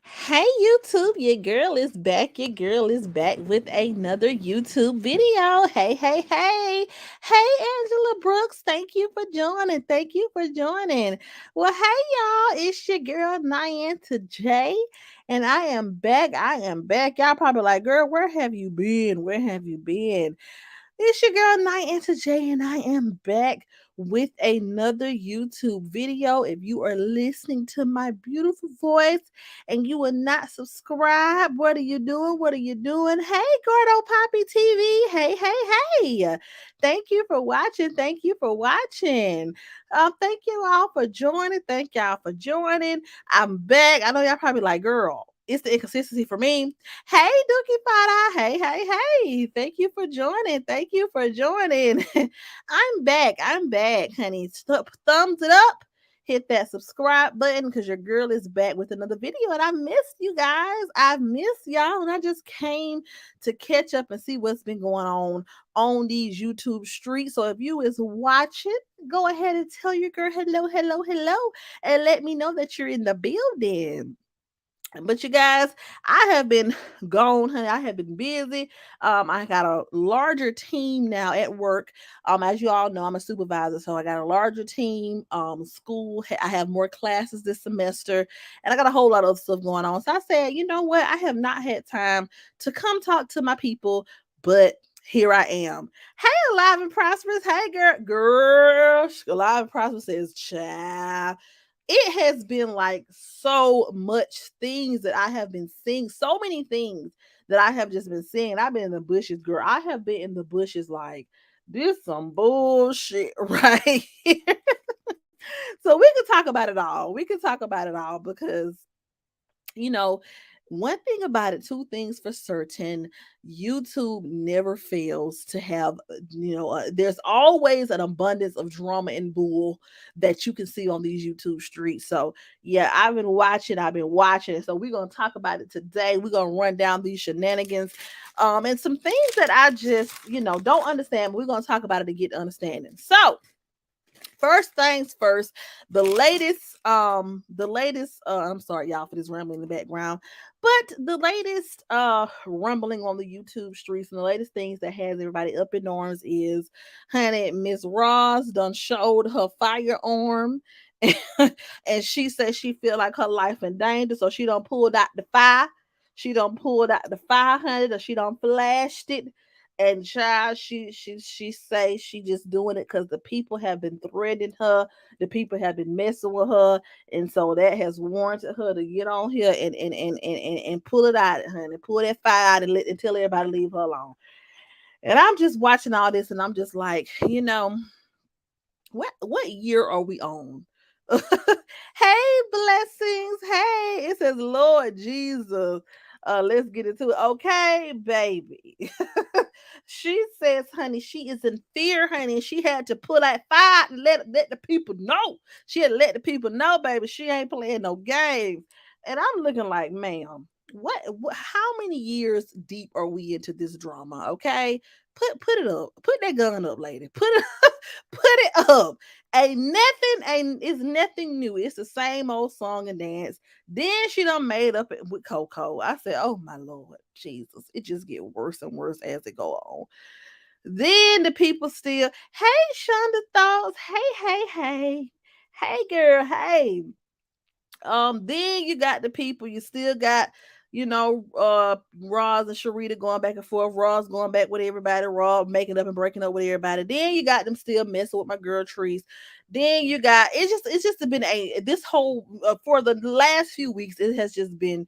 Hey YouTube, your girl is back. Your girl is back with another YouTube video. Hey Angela Brooks, thank you for joining. Thank you for joining. Well, hey y'all, it's your girl Nianta J, and I am back. I am back. Y'all probably like, girl, where have you been? Where have you been? It's your girl Night Into J, and I am back with another YouTube video. If you are listening to my beautiful voice and you are not subscribed, what are you doing? What are you doing? Hey, Gordo Poppy TV. Hey. Thank you for watching. Thank you for watching. Thank you all for joining. Thank y'all for joining. I'm back. I know y'all probably like, girl, it's the inconsistency for me. Hey, Dookie Fada. Hey. Thank you for joining. Thank you for joining. I'm back. I'm back, honey. Thumbs it up. Hit that subscribe button because your girl is back with another video. And I missed you guys. I've missed y'all. And I just came to catch up and see what's been going on these YouTube streets. So if you is watching, go ahead and tell your girl hello, and let me know that you're in the building. But you guys, I have been gone, honey. I have been busy. I got a larger team now at work. As you all know, I'm a supervisor, so I got a larger team. School, I have more classes this semester, and I got a whole lot of stuff going on. So I said, you know what? I have not had time to come talk to my people, but here I am. Hey, Alive and Prosperous. Hey, girl. Alive and Prosperous says, child, it has been like so much things that I have been seeing, so many things that I have just been seeing. I've been in the bushes, girl. I have been in the bushes like this some bullshit right here. So we can talk about it all. We can talk about it all because you know, one thing about it, two things for certain, YouTube never fails to have, there's always an abundance of drama and bull that you can see on these YouTube streets. So, yeah, I've been watching. So, we're going to talk about it today. We're going to run down these shenanigans and some things that I just, don't understand. But we're going to talk about it to get understanding. So, first things first, I'm sorry y'all for this rambling in the background, but the latest rumbling on the YouTube streets and the latest things that has everybody up in arms is, honey, Miss Ross done showed her firearm. And she said she feel like her life in danger, so she done pulled out the fire. She done pulled out the 500, or she done flashed it. And child, she say she just doing it because the people have been threatening her, the people have been messing with her, and so that has warranted her to get on here and pull it out, honey, pull that fire out and tell everybody to leave her alone. And I'm just watching all this, and I'm just like, what year are we on? Hey, blessings. Hey, it says Lord Jesus. Let's get into it. Okay, baby. She says, honey, she is in fear, honey. She had to pull that fire and let the people know. She had to let the people know, baby. She ain't playing no games. And I'm looking like, ma'am, what how many years deep are we into this drama? Okay. Put it up. Put that gun up, lady. Put it put it up. Ain't it's nothing new. It's the same old song and dance. Then she done made up it with Coco. I said, "Oh my Lord, Jesus!" It just get worse and worse as it go on. Then the people still, hey Shonda Thoughts, hey girl, hey. Then you got the people, you still got, Roz and Sharita going back and forth, Roz going back with everybody, Roz making up and breaking up with everybody. Then you got them still messing with my girl Trees. Then you got it's just been a this whole for the last few weeks, it has just been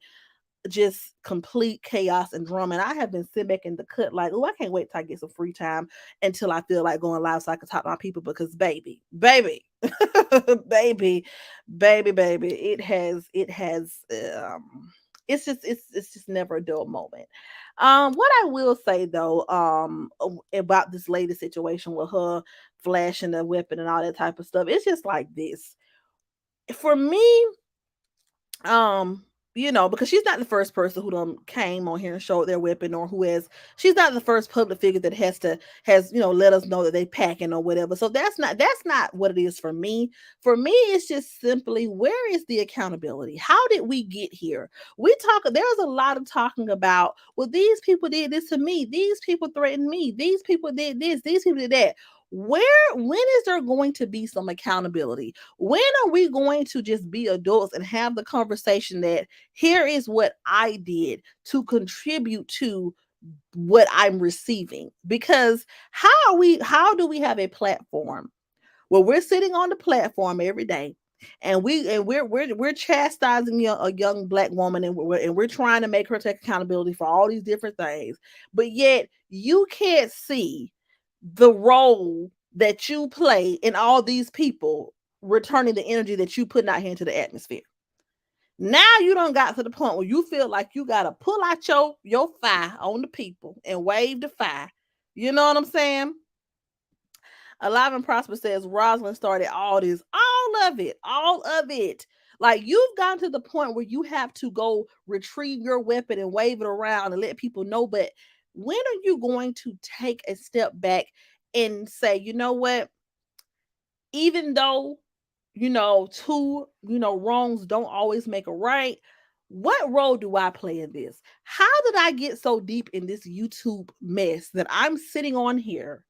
just complete chaos and drama. And I have been sitting back in the cut like, oh, I can't wait till I get some free time until I feel like going live so I can talk to my people because baby, baby, it has it's just never a dull moment. What I will say though, about this latest situation with her flashing the weapon and all that type of stuff, it's just like this. For me, um because she's not the first person who done came on here and showed their weapon, or she's not the first public figure that has, let us know that they packing or whatever. So that's not what it is for me. For me, it's just simply, where is the accountability? How did we get here? There's a lot of talking about, well, these people did this to me, these people threatened me, these people did this, these people did that. When is there going to be some accountability? When are we going to just be adults and have the conversation that here is what I did to contribute to what I'm receiving? Because how do we have a platform where we're sitting on the platform every day, and we're chastising a young Black woman, and we're trying to make her take accountability for all these different things, but yet you can't see the role that you play in all these people returning the energy that you putting out here into the atmosphere. Now you don't got to the point where you feel like you gotta pull out your fire on the people and wave the fire. You know what I'm saying? Alive and Prosper says Rosalind started all this, all of it, all of it. Like, you've gotten to the point where you have to go retrieve your weapon and wave it around and let people know. But when are you going to take a step back and say, you know what? Even though, two, wrongs don't always make a right, what role do I play in this? How did I get so deep in this YouTube mess that I'm sitting on here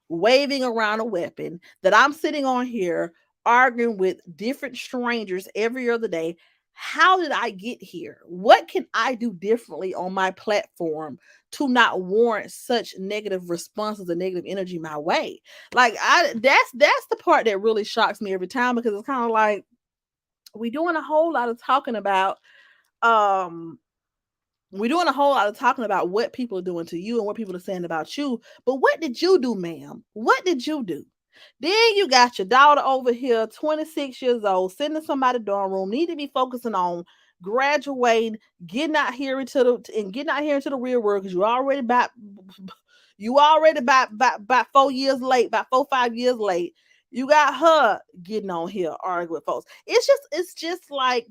waving around a weapon, that I'm sitting on here arguing with different strangers every other day? How did I get here? What can I do differently on my platform to not warrant such negative responses and negative energy my way? Like, that's the part that really shocks me every time, because it's kind of like we're doing a whole lot of talking about um what people are doing to you and what people are saying about you. But what did you do, ma'am? What did you do? Then you got your daughter over here, 26 years old, sitting in somebody's dorm room, need to be focusing on graduating, getting out here into the real world, because you already about 4 years late, about 4 5 years late. You got her getting on here arguing with folks. It's just like,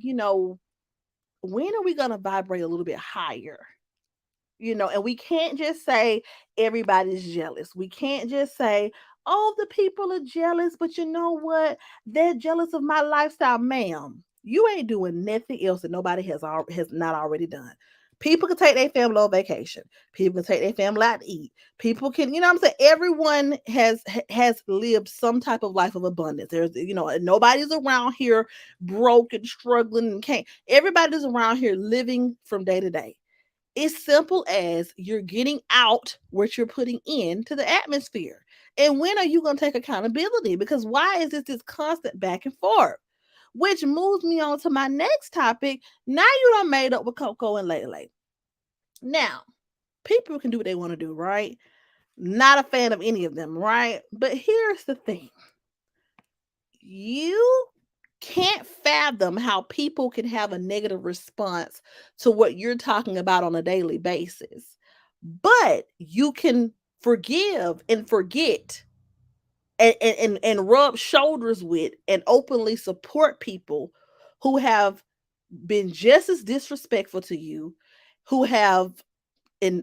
when are we gonna vibrate a little bit higher? And we can't just say everybody's jealous. We can't just say, oh, the people are jealous, but you know what? They're jealous of my lifestyle. Ma'am, you ain't doing nothing else that nobody has not already done. People can take their family on vacation. People can take their family out to eat. People can, you know what I'm saying? Everyone has lived some type of life of abundance. There's, nobody's around here broke and struggling and can't. Everybody's around here living from day to day. It's simple as you're getting out what you're putting into the atmosphere. And when are you going to take accountability? Because why is this constant back and forth? Which moves me on to my next topic. Now you done made up with Coco and Lele. Now, people can do what they want to do, right? Not a fan of any of them, right? But here's the thing. You can't fathom how people can have a negative response to what you're talking about on a daily basis. But you can forgive and forget, and rub shoulders with and openly support people who have been just as disrespectful to you, who have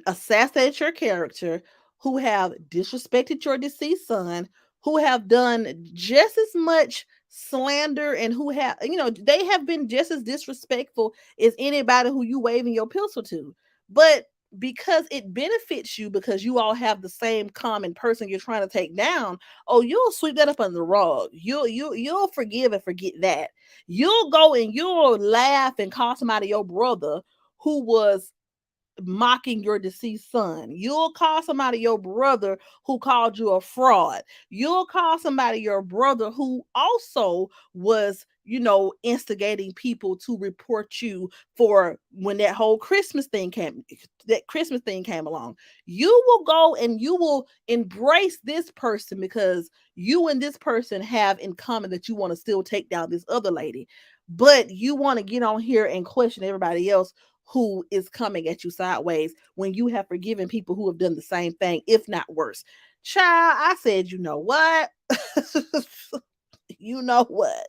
assassinated your character, who have disrespected your deceased son, who have done just as much slander, and who have, they have been just as disrespectful as anybody who you waving your pistol to. But because it benefits you, because you all have the same common person you're trying to take down, oh, you'll sweep that up under the rug. You'll forgive and forget that. You'll go and you'll laugh and call somebody your brother who was mocking your deceased son. You'll call somebody your brother who called you a fraud. You'll call somebody your brother who also was, instigating people to report you for when that Christmas thing came along. You will go and you will embrace this person because you and this person have in common that you want to still take down this other lady. But you want to get on here and question everybody else who is coming at you sideways when you have forgiven people who have done the same thing, if not worse. Child, I said, you know what? You know what?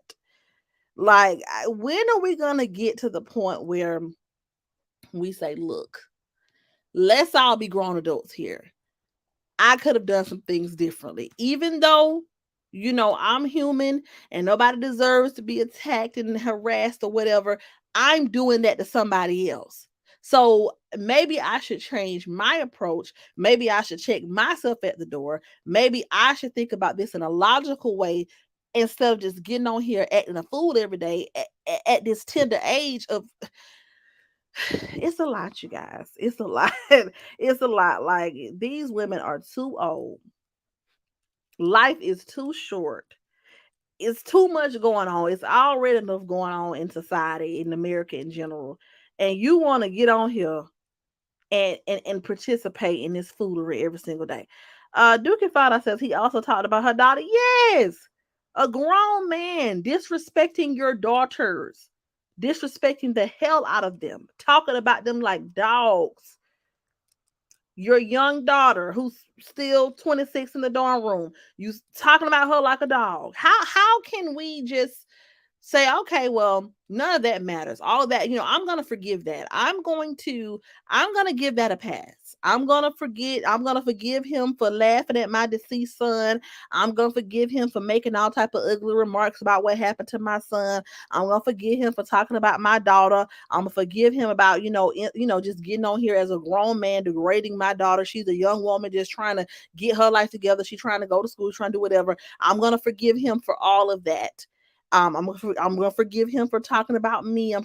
Like, when are we going to get to the point where we say, look, let's all be grown adults here. I could have done some things differently, even though, I'm human and nobody deserves to be attacked and harassed or whatever. I'm doing that to somebody else. So maybe I should change my approach. Maybe I should check myself at the door. Maybe I should think about this in a logical way instead of just getting on here acting a fool every day at this tender age of it's a lot, you guys. It's a lot. It's a lot. Like, these women are too old. Life is too short. It's too much going on. It's already enough going on in society, in America in general. And you want to get on here and participate in this foolery every single day. Duke and Fada says he also talked about her daughter. Yes. A grown man disrespecting your daughters, disrespecting the hell out of them, talking about them like dogs. Your young daughter who's still 26 in the dorm room, you talking about her like a dog. How can we just say, okay, well, none of that matters. All that, I'm going to forgive that. I'm going to give that a pass. I'm going to forgive him for laughing at my deceased son. I'm going to forgive him for making all type of ugly remarks about what happened to my son. I'm going to forgive him for talking about my daughter. I'm going to forgive him about, just getting on here as a grown man, degrading my daughter. She's a young woman just trying to get her life together. She's trying to go to school, trying to do whatever. I'm going to forgive him for all of that. I'm gonna forgive him for talking about me. I'm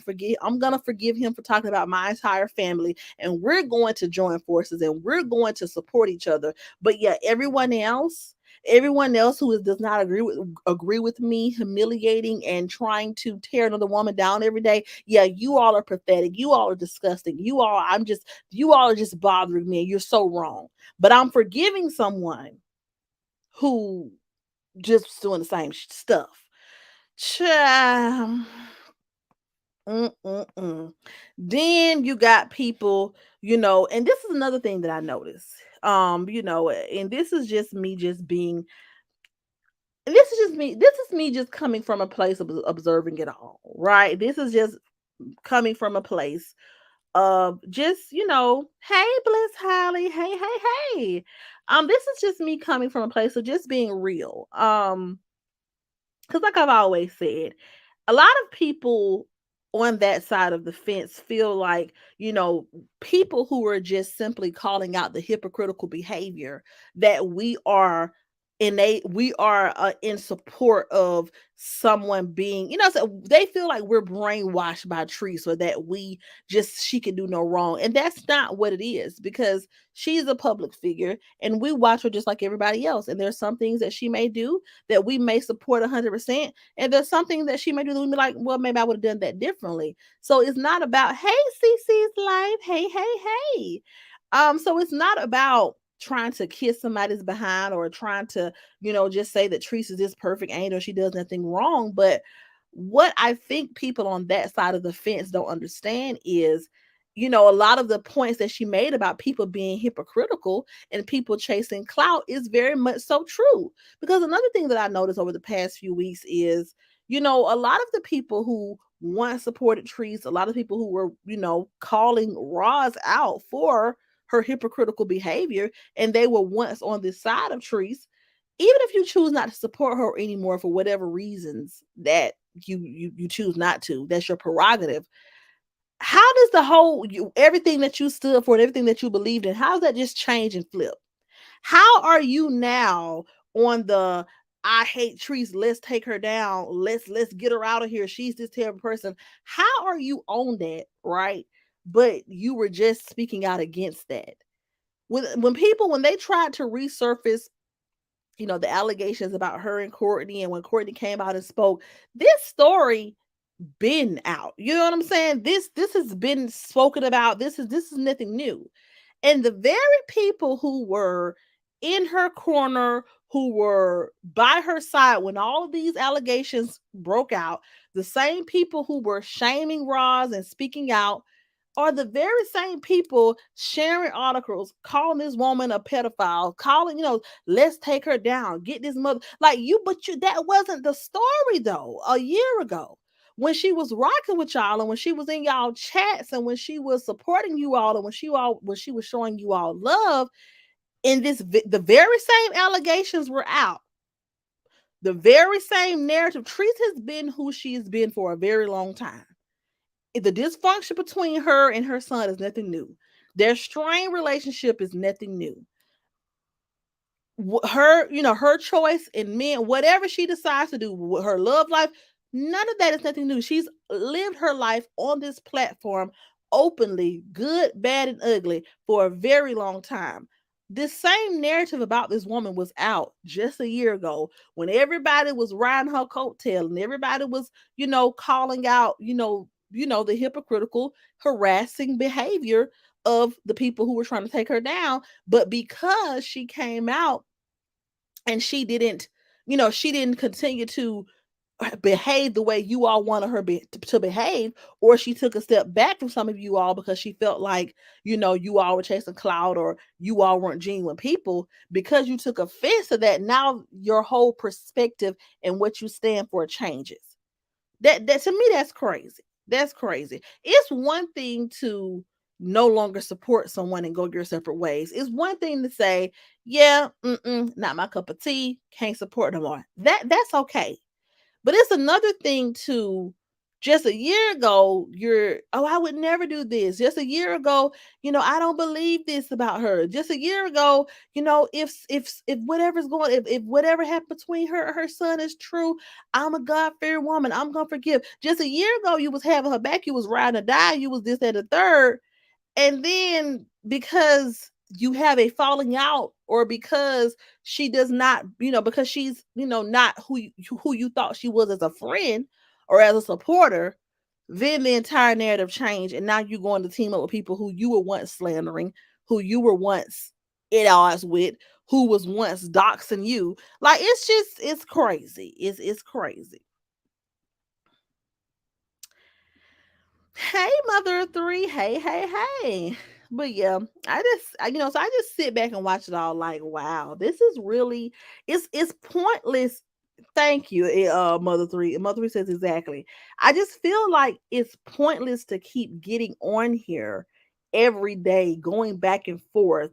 gonna forgive him for talking about my entire family, and we're going to join forces and we're going to support each other. But yeah, everyone else who does not agree with me humiliating and trying to tear another woman down every day, yeah, you all are pathetic. You all are disgusting. You all are just bothering me. And you're so wrong. But I'm forgiving someone who just doing the same stuff. Child. Mm-mm-mm. Then you got people, and this is another thing that I noticed. And this is just me just being this is me just coming from a place of observing it all, right? This is just coming from a place of just, hey Bliss Holly, hey. This is just me coming from a place of just being real. Because, like I've always said, a lot of people on that side of the fence feel like, people who are just simply calling out the hypocritical behavior that we are in support of someone being, so they feel like we're brainwashed by Teresa, that she can do no wrong. And that's not what it is, because she's a public figure and we watch her just like everybody else. And there's some things that she may do that we may support 100%. And there's something that she may do that we be like, well, maybe I would have done that differently. So it's not about, hey, CC's life. Hey. So it's not about trying to kiss somebody's behind or trying to, just say that Teresa's this perfect angel, she does nothing wrong. But what I think people on that side of the fence don't understand is, a lot of the points that she made about people being hypocritical and people chasing clout is very much so true. Because another thing that I noticed over the past few weeks is, a lot of the people who once supported Trees, a lot of people who were, calling Roz out for her hypocritical behavior, and they were once on this side of Trees. Even if you choose not to support her anymore for whatever reasons that you choose not to, that's your prerogative. How does everything that you stood for and everything that you believed in, how does that just change and flip? How are you now on the I hate Trees, let's take her down, let's get her out of here, she's this terrible person? How are you on that, right? But you were just speaking out against that. When they tried to resurface, the allegations about her and Courtney, and when Courtney came out and spoke, this story been out. You know what I'm saying? This has been spoken about. This is nothing new. And the very people who were in her corner, who were by her side when all of these allegations broke out, the same people who were shaming Roz and speaking out, are the very same people sharing articles, calling this woman a pedophile, calling, let's take her down, get this mother. Like, but that wasn't the story though, a year ago. when she was rocking with y'all and when she was in y'all chats and when she was supporting you all and when she was showing you all love, in the very same allegations were out. The very same narrative. Treese has been who she's been for a very long time. The dysfunction between her and her son is nothing new. Their strained relationship is nothing new. Her, her choice in men, whatever she decides to do with her love life, none of that is nothing new. She's lived her life on this platform openly, good, bad, and ugly, for a very long time. This same narrative about this woman was out just a year ago when everybody was riding her coattail and everybody was, calling out, the hypocritical, harassing behavior of the people who were trying to take her down. But because she came out and she didn't continue to behave the way you all wanted her to behave, or she took a step back from some of you all because she felt like, you all were chasing cloud or you all weren't genuine people. Because you took offense to that, now your whole perspective and what you stand for changes. That to me, that's crazy. That's crazy. It's one thing to no longer support someone and go your separate ways. It's one thing to say, yeah, not my cup of tea, can't support no more. That's okay. But it's another thing to, just a year ago, I would never do this. Just a year ago, I don't believe this about her. Just a year ago, if whatever's going, if whatever happened between her and her son is true, I'm a God-fearing woman. I'm gonna forgive. Just a year ago, you was having her back, you was riding or die, you was this, that, and the third. And then because you have a falling out, or because she does not, because she's, not who you thought she was as a friend or as a supporter, then the entire narrative changed. And now you're going to team up with people who you were once slandering, who you were once at odds with, who was once doxing you. Like, it's crazy. It's crazy. Hey, mother of three. Hey, hey, hey. But yeah, so I just sit back and watch it all like, wow, this is really, it's pointless. Thank you, mother three. Mother three says exactly. I just feel like it's pointless to keep getting on here every day, going back and forth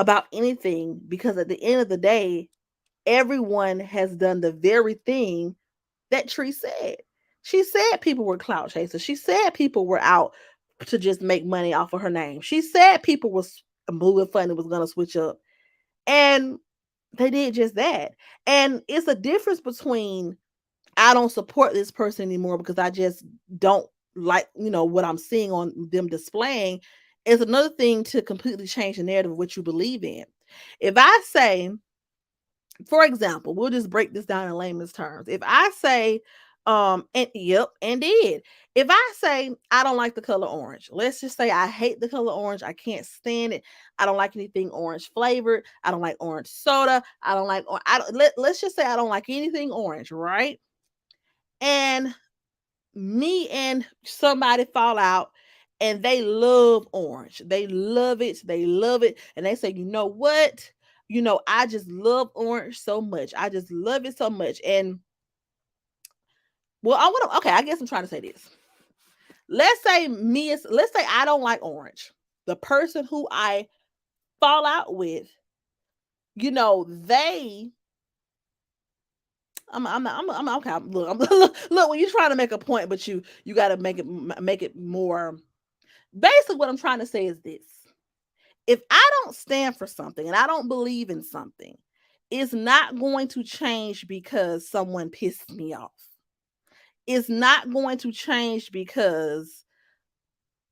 about anything, because at the end of the day, everyone has done the very thing that Tree said. She said people were clout chasers. She said people were out to just make money off of her name. She said people was moving funny, was gonna switch up. And they did just that. And it's a difference between, I don't support this person anymore because I just don't like, what I'm seeing on them displaying. It's another thing to completely change the narrative of what you believe in. If I say, for example, we'll just break this down in layman's terms. If I say, and yep, and did. If I say I don't like the color orange, let's just say I hate the color orange, I can't stand it. I don't like anything orange flavored. I don't like orange soda. I don't like. Let's just say I don't like anything orange, right? And me and somebody fall out, and they love orange. They love it. They love it. And they say, you know what? I just love orange so much. I just love it so much. And well, okay, I guess I'm trying to say this. Let's say I don't like orange. The person who I fall out with, they I'm okay. Look, when you're trying to make a point, but you got to make it more. Basically, what I'm trying to say is this: if I don't stand for something and I don't believe in something, it's not going to change because someone pissed me off. It's not going to change because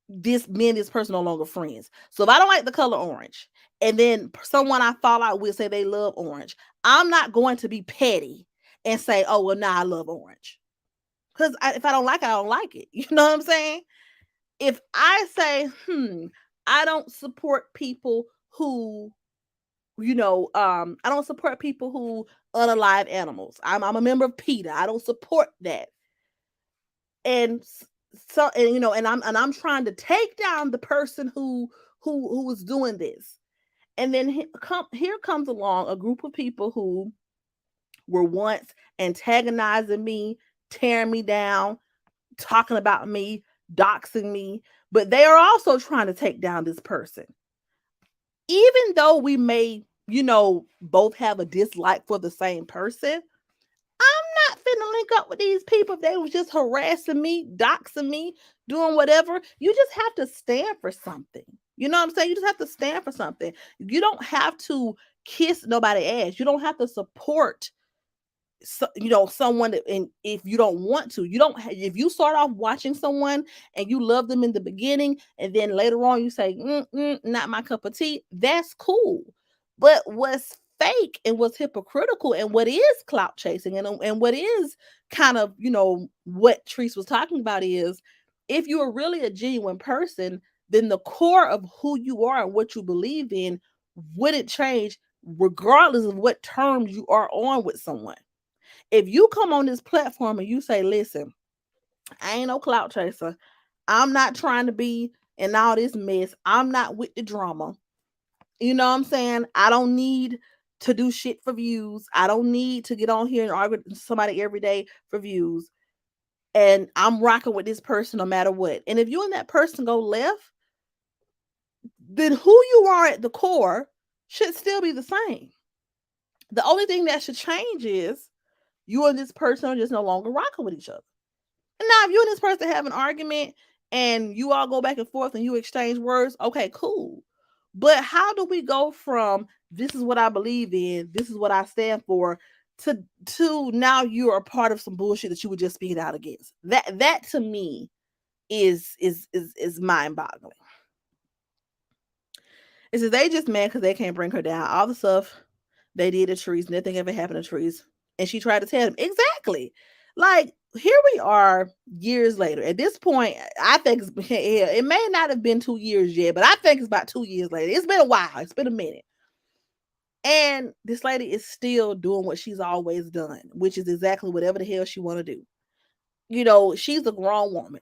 this person no longer friends. So if I don't like the color orange, and then someone I fall out with say they love orange, I'm not going to be petty and say, oh well, nah, I love orange. Because if I don't like it, I don't like it. You know what I'm saying? If I say, I don't support people who, I don't support people who unalive animals. I'm a member of PETA. I don't support that. And so, and I'm trying to take down the person who was doing this. And then here comes along a group of people who were once antagonizing me, tearing me down, talking about me, doxing me, but they are also trying to take down this person. Even though we may, both have a dislike for the same person, I'm not finna link up with these people if they was just harassing me, doxing me, doing whatever. You just have to stand for something. You know what I'm saying? You just have to stand for something. You don't have to kiss nobody ass. You don't have to support someone that, and if you don't want to, you don't if you start off watching someone and you love them in the beginning and then later on you say not my cup of tea, that's cool. But what's fake and what's hypocritical and what is clout chasing and what is kind of what Treese was talking about is, if you are really a genuine person, then the core of who you are and what you believe in wouldn't change regardless of what terms you are on with someone. If you come on this platform and you say, listen, I ain't no clout chaser. I'm not trying to be in all this mess. I'm not with the drama. You know what I'm saying? I don't need to do shit for views. I don't need to get on here and argue with somebody every day for views. And I'm rocking with this person no matter what. And if you and that person go left, then who you are at the core should still be the same. The only thing that should change is you and this person are just no longer rocking with each other. And now, if you and this person have an argument and you all go back and forth and you exchange words, okay, cool. But how do we go from this is what I believe in, this is what I stand for, to now you're a part of some bullshit that you were just speaking out against? That to me is mind boggling. It says they just mad because they can't bring her down. All the stuff they did to Trees, nothing ever happened to Trees. And she tried to tell them exactly. Like, here we are years later. At this point, I think it may not have been 2 years yet, but I think it's about 2 years later. It's been a while. It's been a minute. And this lady is still doing what she's always done, which is exactly whatever the hell she want to do. She's a grown woman.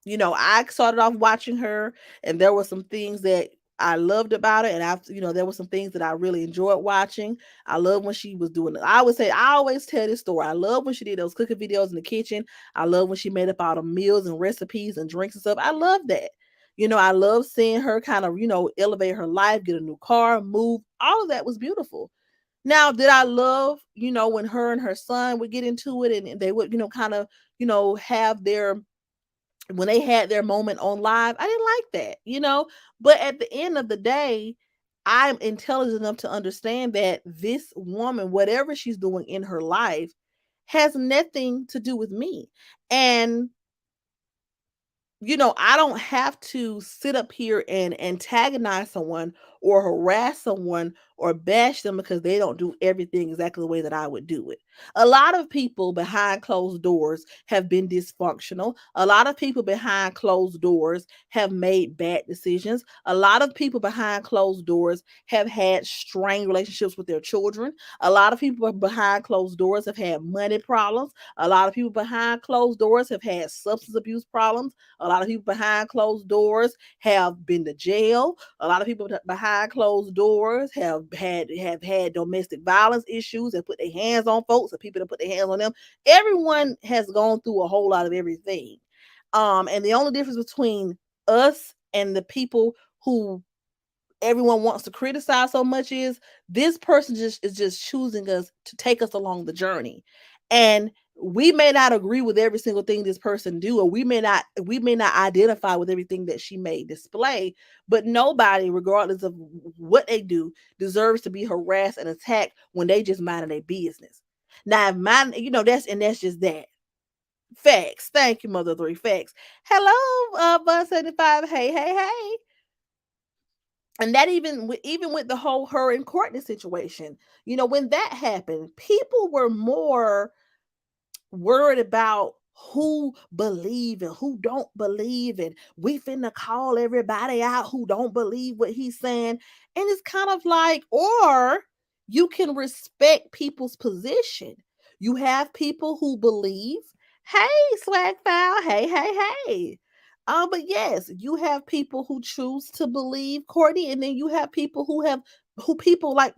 I started off watching her, and there were some things that I loved about it, and there were some things that I really enjoyed watching. I love when she was doing it. I always tell this story. I love when she did those cooking videos in the kitchen. I love when she made up all the meals and recipes and drinks and stuff. I love that. I love seeing her kind of, elevate her life, get a new car, move. All of that was beautiful. Now, did I love, when her and her son would get into it and they would, kind of, have their when they had their moment on live, I didn't like that. But at the end of the day, I'm intelligent enough to understand that this woman, whatever she's doing in her life, has nothing to do with me. And I don't have to sit up here and antagonize someone or harass someone or bash them because they don't do everything exactly the way that I would do it. A lot of people behind closed doors have been dysfunctional. A lot of people behind closed doors have made bad decisions. A lot of people behind closed doors have had strained relationships with their children. A lot of people behind closed doors have had money problems. A lot of people behind closed doors have had substance abuse problems. A lot of people behind closed doors have been to jail. A lot of people behind closed doors have had domestic violence issues and put their hands on folks, and people that put their hands on them. Everyone has gone through a whole lot of everything. And the only difference between us and the people who everyone wants to criticize so much is this person is just choosing us to take us along the journey. And we may not agree with every single thing this person do, or we may not identify with everything that she may display, but nobody, regardless of what they do, deserves to be harassed and attacked when they just minding their business. Now, if mine, that's just that. Facts. Thank you, Mother Three. Facts. Hello, Buzz 75. Hey, hey, hey. And that even with the whole her and Courtney situation, when that happened, people were more worried about who believe and who don't believe, and we finna call everybody out who don't believe what he's saying. And it's kind of like, or you can respect people's position. You have people who believe, hey, swag foul, hey, hey, hey. But yes, you have people who choose to believe Courtney, and then you have people who people like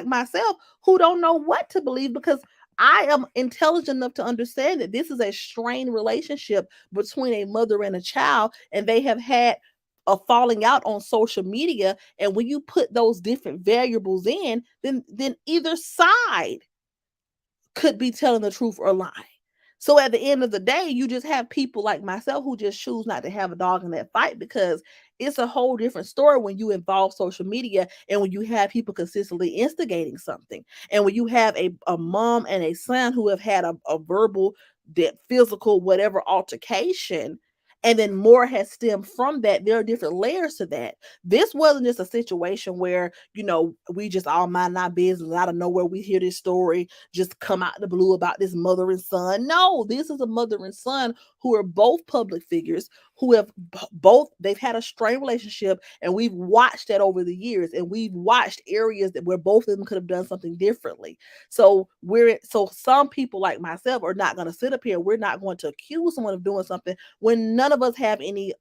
myself who don't know what to believe because I am intelligent enough to understand that this is a strained relationship between a mother and a child, and they have had a falling out on social media. And when you put those different variables in, then either side could be telling the truth or lying. So at the end of the day, you just have people like myself who just choose not to have a dog in that fight, because it's a whole different story when you involve social media and when you have people consistently instigating something. And when you have a mom and a son who have had a verbal, that physical, whatever altercation, and then more has stemmed from that, there are different layers to that. This wasn't just a situation where, we just all mind our business. Out of nowhere, we hear this story just come out the blue about this mother and son. No, this is a mother and son who are both public figures, who have both, they've had a strained relationship, and we've watched that over the years, and we've watched areas that where both of them could have done something differently. So some people like myself are not going to sit up here. We're not going to accuse someone of doing something when none of us have any.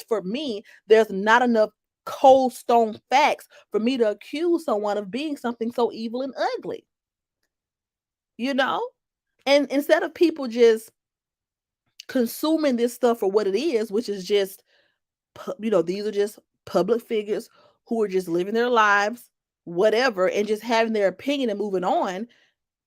For me, there's not enough cold stone facts for me to accuse someone of being something so evil and ugly, you know? And instead of people just consuming this stuff for what it is, which is just, these are just public figures who are just living their lives, whatever, and just having their opinion and moving on,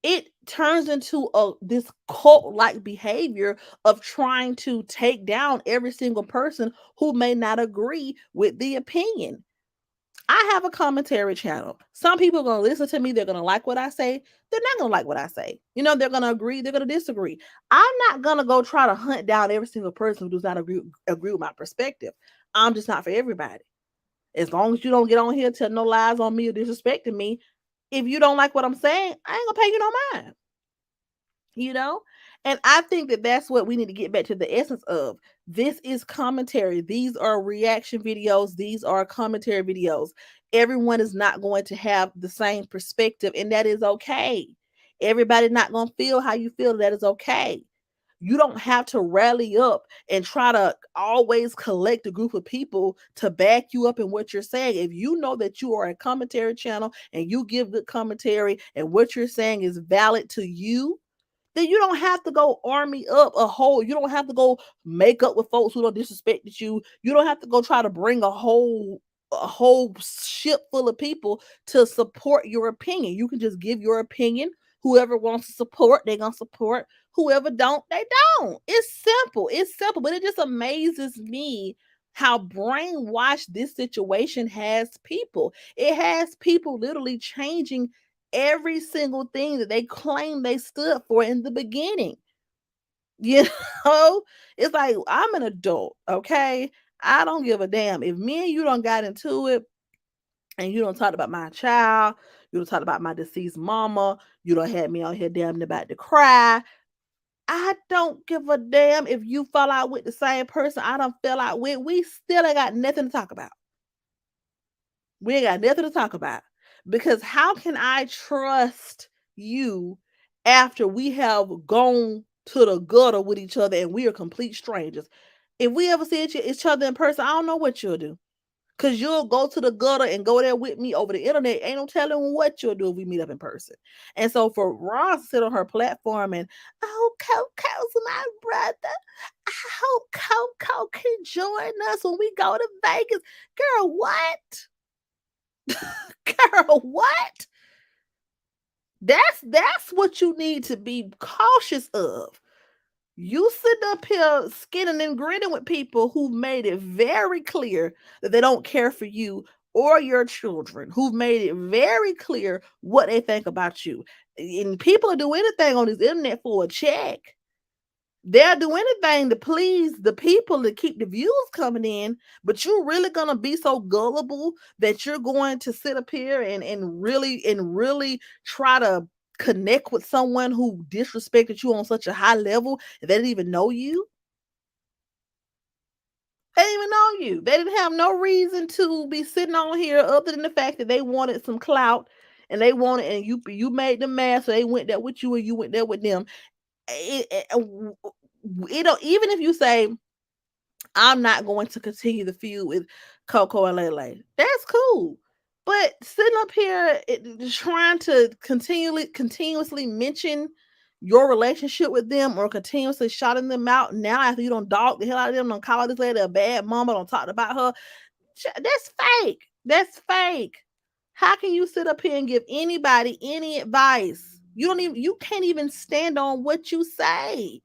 it turns into this cult-like behavior of trying to take down every single person who may not agree with the opinion. I have a commentary channel. Some people are going to listen to me. They're going to like what I say. They're not going to like what I say. They're going to agree. They're going to disagree. I'm not going to go try to hunt down every single person who does not agree with my perspective. I'm just not for everybody. As long as you don't get on here, tell no lies on me or disrespecting me, if you don't like what I'm saying, I ain't going to pay you no mind you know and I think that that's what we need to get back to the essence of. This is commentary. These are reaction videos. These are commentary videos. Everyone is not going to have the same perspective, and that is okay. Everybody not going to feel how you feel. That is okay. You don't have to rally up and try to always collect a group of people to back you up in what you're saying. If you know that you are a commentary channel and you give good commentary and what you're saying is valid to you, then you don't have to go army up a whole. You don't have to go make up with folks who don't disrespect you. You don't have to go try to bring a whole ship full of people to support your opinion. You can just give your opinion. Whoever wants to support, they're gonna support. Whoever don't, they don't. It's simple. It's simple, but it just amazes me how brainwashed this situation has people. It has people literally changing every single thing that they claim they stood for in the beginning. You know, it's like, I'm an adult, okay? I don't give a damn if me and you don't got into it, and you don't talk about my child, you don't talk about my deceased mama, you don't have me out here damn near about to cry. I don't give a damn if you fall out with the same person I don't fell out with. We still ain't got nothing to talk about. We ain't got nothing to talk about, because how can I trust you after we have gone to the gutter with each other and we are complete strangers? If we ever see each other in person, I don't know what you'll do. Cause you'll go to the gutter and go there with me over the internet. Ain't no telling what you'll do if we meet up in person. And so for Ron to sit on her platform and, oh, Coco's my brother. I hope Coco can join us when we go to Vegas. Girl, what? Girl, what? That's what you need to be cautious of. You sitting up here skinning and grinning with people who've made it very clear that they don't care for you or your children, who've made it very clear what they think about you. And people will do anything on this internet for a check. They'll do anything to please the people to keep the views coming in, but you're really gonna be so gullible that you're going to sit up here and really try to connect with someone who disrespected you on such a high level and they didn't even know you. They didn't even know you. They didn't have no reason to be sitting on here other than the fact that they wanted some clout and they wanted, and you made them mad, so they went there with you and you went there with them. It even if you say, I'm not going to continue the feud with Coco and Lele, that's cool. But sitting up here trying to continuously mention your relationship with them or continuously shouting them out now after you don't dog the hell out of them, don't call this lady a bad mama, don't talk about her. That's fake. That's fake. How can you sit up here and give anybody any advice? You can't even stand on what you say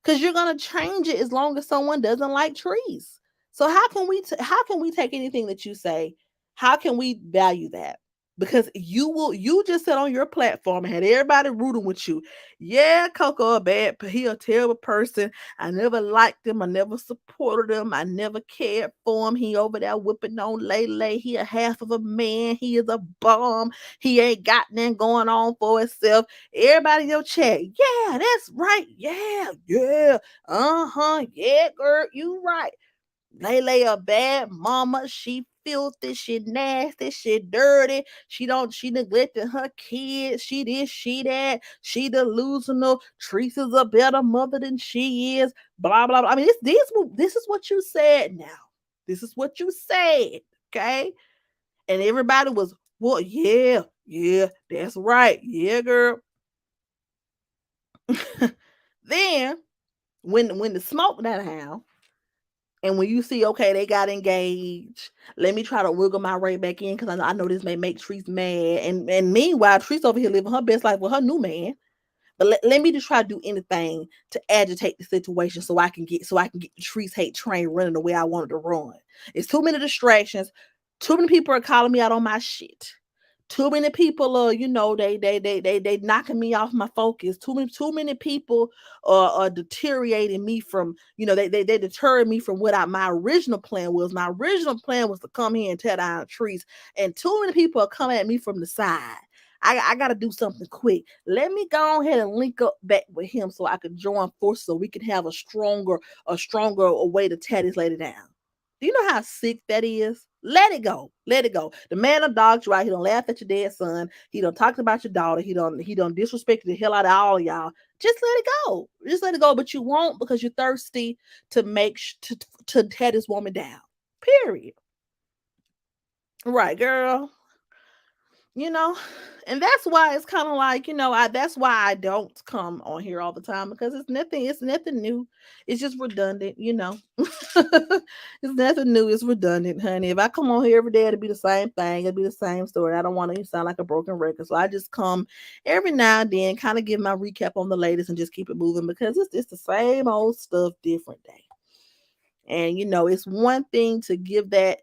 because you're gonna change it as long as someone doesn't like trees. So how can we take anything that you say? How can we value that? Because you just sat on your platform and had everybody rooting with you. Yeah, Coco a bad, he a terrible person. I never liked him. I never supported him. I never cared for him. He over there whipping on Lele. He a half of a man. He is a bum. He ain't got nothing going on for himself. Everybody in your chat, yeah, that's right. Yeah, yeah. Uh-huh. Yeah, girl, you right. Lele a bad mama. She filthy, she nasty, she dirty. She neglected her kids. She this, she that. She delusional. Teresa's a better mother than she is. Blah blah blah. I mean, this is what you said now. This is what you said. Okay. And everybody was, well, yeah, yeah, that's right. Yeah, girl. Then when the smoke down and when you see, okay, they got engaged, let me try to wiggle my way back in because I know this may make Treese mad. And meanwhile, Treese over here living her best life with her new man. But let me just try to do anything to agitate the situation so I can get the Treese hate train running the way I wanted to run. It's too many distractions. Too many people are calling me out on my shit. Too many people are, they knocking me off my focus. Too many people are deteriorating me from, they deterring me from what my original plan was. My original plan was to come here and tear down trees, and too many people are coming at me from the side. I got to do something quick. Let me go ahead and link up back with him so I can join forces so we can have a stronger way to tear this lady down. Do you know how sick that is? Let it go. Let it go. The man done dogged you out. He don't laugh at your dead son. He don't talk about your daughter. He don't disrespect the hell out of all of y'all. Just let it go. Just let it go. But you won't because you're thirsty to to tear this woman down. Period. Right, girl. you know and that's why it's kind of like, that's why I don't come on here all the time, because it's nothing new. It's just redundant. It's nothing new, it's redundant, honey. If I come on here every day, it'll be the same thing, it'll be the same story. I don't want to sound like a broken record, so I just come every now and then, kind of give my recap on the latest and just keep it moving, because it's the same old stuff, different day. And it's one thing to give that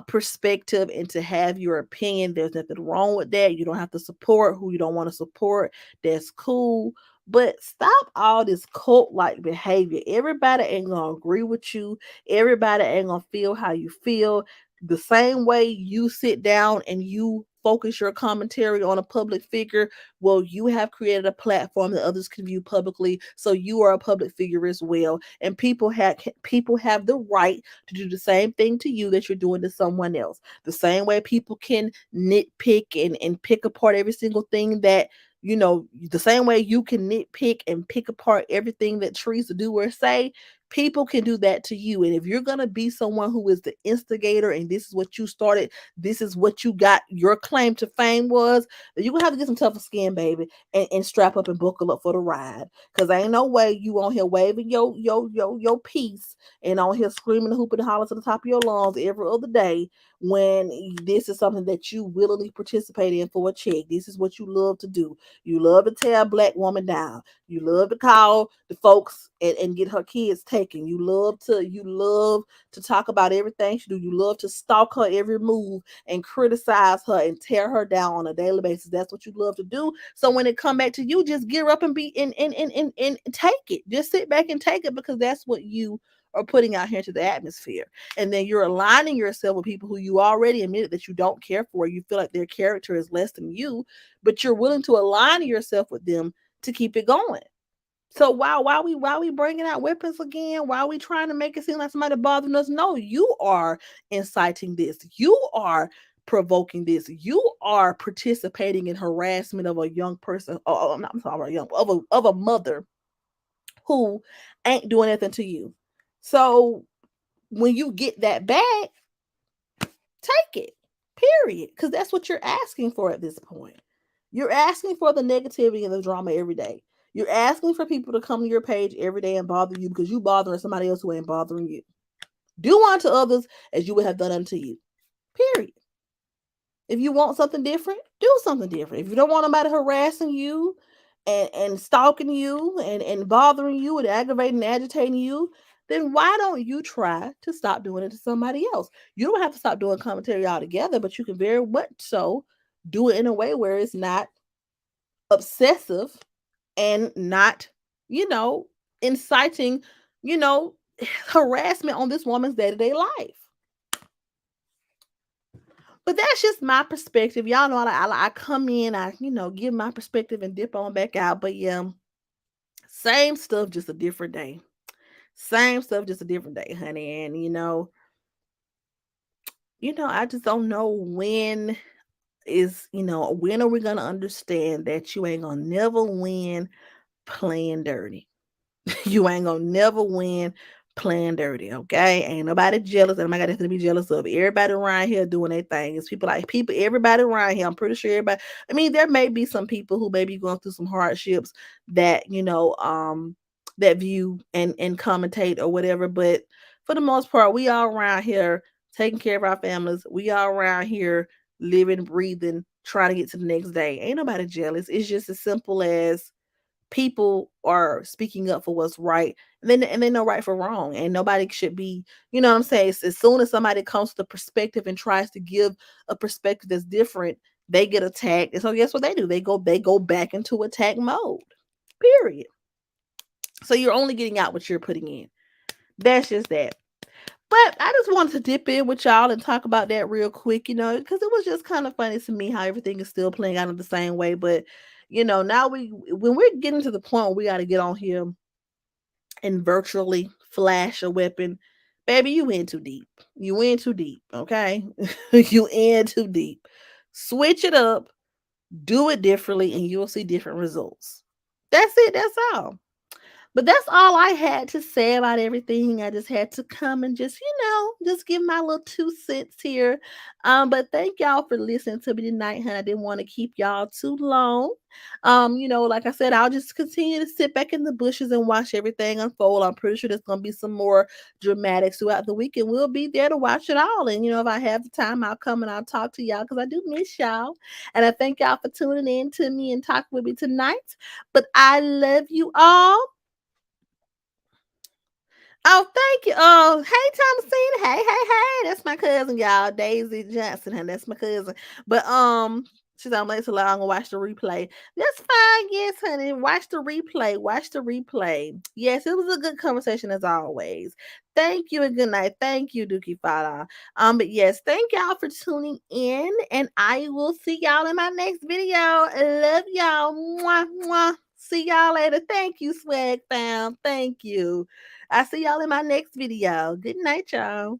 perspective and to have your opinion. There's nothing wrong with that. You don't have to support who you don't want to support. That's cool. But stop all this cult like behavior. Everybody ain't gonna agree with you. Everybody ain't gonna feel how you feel. The same way you sit down and you focus your commentary on a public figure, well, you have created a platform that others can view publicly. So you are a public figure as well. And people have the right to do the same thing to you that you're doing to someone else. The same way people can nitpick and pick apart every single thing that, the same way you can nitpick and pick apart everything that Teresa do or say, people can do that to you. And if you're going to be someone who is the instigator and this is what you started, this is what you got, your claim to fame was, you're going to have to get some tougher skin, baby, and strap up and buckle up for the ride. Because ain't no way you on here waving your piece and on here screaming and hooping and hollering to the top of your lungs every other day when this is something that you willingly participate in for a check. This is what you love to do. You love to tear a black woman down. You love to call the folks and get her kids taken. You love to talk about everything she do. You love to stalk her every move and criticize her and tear her down on a daily basis. That's what you love to do. So when it come back to you, just gear up and be and take it. Just sit back and take it, because that's what you are putting out here into the atmosphere. And then you're aligning yourself with people who you already admitted that you don't care for. You feel like their character is less than you, but you're willing to align yourself with them to keep it going. So why we bringing out weapons again? Why are we trying to make it seem like somebody bothering us? No, you are inciting this. You are provoking this. You are participating in harassment of a young person. Oh, I'm sorry, of a mother who ain't doing anything to you. So when you get that back, take it. period. Because that's what you're asking for at this point. You're asking for the negativity and the drama every day. You're asking for people to come to your page every day and bother you because you bothering somebody else who ain't bothering you. Do unto others as you would have done unto you. Period. If you want something different, do something different. If you don't want somebody harassing you and stalking you and bothering you and aggravating and agitating you, then why don't you try to stop doing it to somebody else? You don't have to stop doing commentary altogether, but you can very much so do it in a way where it's not obsessive and not, you know, inciting, you know, harassment on this woman's day to day life. But that's just my perspective. Y'all know I come in, give my perspective and dip on back out. But yeah, same stuff, just a different day. Same stuff, just a different day, honey. And I just don't know when are we gonna understand that you ain't gonna never win playing dirty. You ain't gonna never win playing dirty, okay? Ain't nobody jealous, and I got nothing to be jealous of. Everybody around here doing their thing. It's everybody around here. I'm pretty sure everybody. I mean, there may be some people who may be going through some hardships that that view and commentate or whatever. But for the most part, we all around here taking care of our families. We all around here living, breathing, trying to get to the next day. Ain't nobody jealous. It's just as simple as people are speaking up for what's right, and they know right for wrong, and nobody should be, what I'm saying. As soon as somebody comes to perspective and tries to give a perspective that's different, they get attacked. And so guess what they do? They go back into attack mode. Period. So you're only getting out what you're putting in. That's just that. But I just wanted to dip in with y'all and talk about that real quick, because it was just kind of funny to me how everything is still playing out in the same way. But now when we're getting to the point where we got to get on here and virtually flash a weapon, baby, you in too deep. You in too deep, okay? You in too deep. Switch it up, do it differently, and you'll see different results. That's it. That's all. But that's all I had to say about everything. I just had to come and just give my little 2 cents here. But thank y'all for listening to me tonight, honey. I didn't want to keep y'all too long. Like I said, I'll just continue to sit back in the bushes and watch everything unfold. I'm pretty sure there's gonna be some more dramatics throughout the week, and we'll be there to watch it all. And if I have the time, I'll come and I'll talk to y'all because I do miss y'all. And I thank y'all for tuning in to me and talking with me tonight. But I love you all. Oh, thank you. Oh, hey, Thomasine. Hey, hey, hey. That's my cousin, y'all. Daisy Johnson. And that's my cousin. But she's on late so long. I'm gonna watch the replay. That's fine. Yes, honey. Watch the replay. Watch the replay. Yes, it was a good conversation as always. Thank you and good night. Thank you, Dookie Fada. But yes, thank y'all for tuning in. And I will see y'all in my next video. Love y'all. Mwah, mwah. See y'all later. Thank you, Swag Found. Thank you. I'll see y'all in my next video. Good night, y'all.